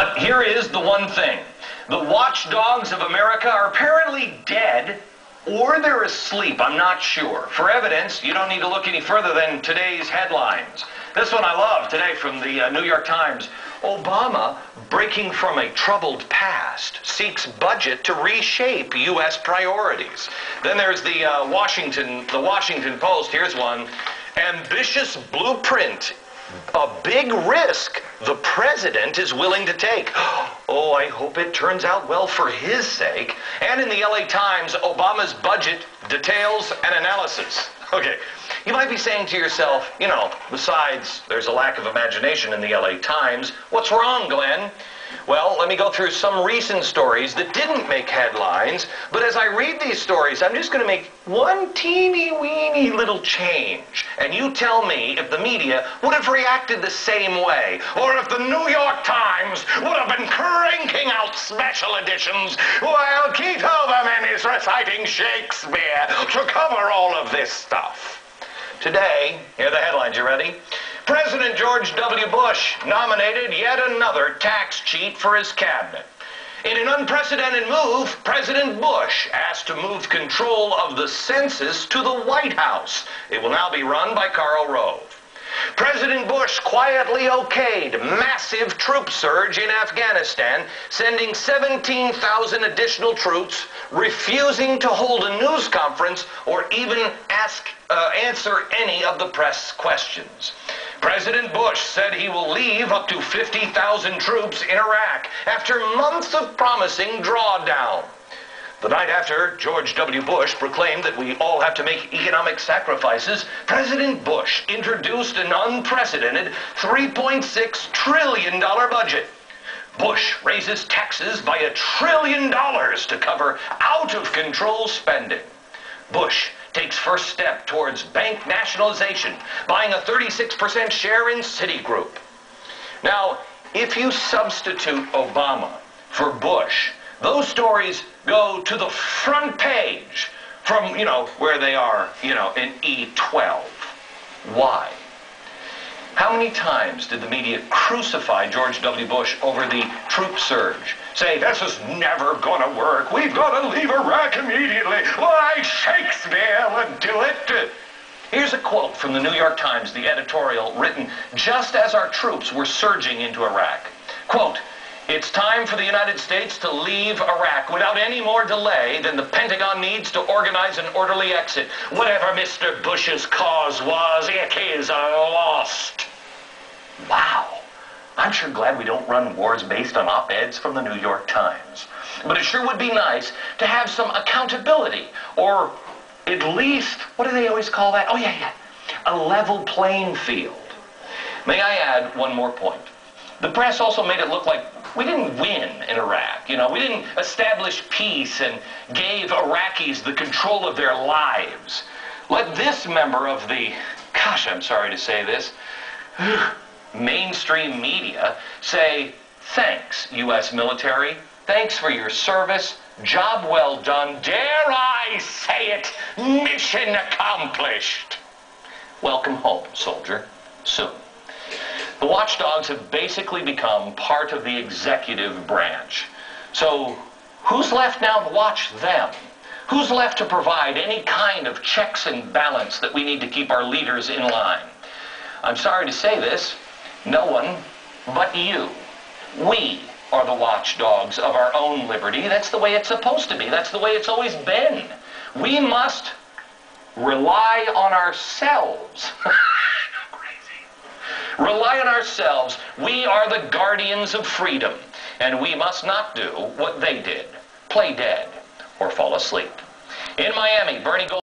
But here is the one thing. The watchdogs of America are apparently dead, or they're asleep. I'm not sure. For evidence, you don't need to look any further than today's headlines. This one I love today from the New York Times. Obama, breaking from a troubled past, seeks budget to reshape U.S. priorities. Then there's the Washington Post. Here's one. Ambitious blueprint. A big risk the president is willing to take. Oh, I hope it turns out well for his sake. And in the LA Times, Obama's budget details and analysis. Okay, you might be saying to yourself, you know, besides there's a lack of imagination in the LA Times, what's wrong, Glenn? Well, let me go through some recent stories that didn't make headlines, but as I read these stories, I'm just going to make one teeny-weeny little change. And you tell me if the media would have reacted the same way, or if the New York Times would have been cranking out special editions while Keith Olbermann is reciting Shakespeare to cover all of this stuff. Today, here are the headlines. You ready? President George W. Bush nominated yet another tax cheat for his cabinet. In an unprecedented move, President Bush asked to move control of the census to the White House. It will now be run by Karl Rove. President Bush quietly okayed massive troop surge in Afghanistan, sending 17,000 additional troops, refusing to hold a news conference or even answer any of the press questions. President Bush said he will leave up to 50,000 troops in Iraq after months of promising drawdown. The night after George W. Bush proclaimed that we all have to make economic sacrifices, President Bush introduced an unprecedented $3.6 trillion budget. Bush raises taxes by $1 trillion to cover out-of-control spending. Bush takes first step towards bank nationalization, buying a 36% share in Citigroup. Now, if you substitute Obama for Bush, those stories go to the front page from, where they are, in E12. Why? How many times did the media crucify George W. Bush over the troop surge? Say, this is never gonna work. We've got to leave Iraq immediately. Why, Shakespeare would do it. Here's a quote from the New York Times, the editorial written just as our troops were surging into Iraq. Quote, "It's time for the United States to leave Iraq without any more delay than the Pentagon needs to organize an orderly exit. Whatever Mr. Bush's cause was, it is lost." Wow. I'm sure glad we don't run wars based on op-eds from the New York Times. But it sure would be nice to have some accountability, or at least, what do they always call that? Oh, yeah, a level playing field. May I add one more point? The press also made it look like we didn't win in Iraq. We didn't establish peace and gave Iraqis the control of their lives. Let this member of the, gosh, I'm sorry to say this, mainstream media say, thanks, U.S. military. Thanks for your service. Job well done. Dare I say it, mission accomplished. Welcome home, soldier. Soon. The watchdogs have basically become part of the executive branch. So who's left now to watch them? Who's left to provide any kind of checks and balance that we need to keep our leaders in line? I'm sorry to say this, no one but you. We are the watchdogs of our own liberty. That's the way it's supposed to be. That's the way it's always been. We must rely on ourselves. Rely on ourselves. We are the guardians of freedom, and we must not do what they did, play dead or fall asleep. In Miami, Bernie Goebbels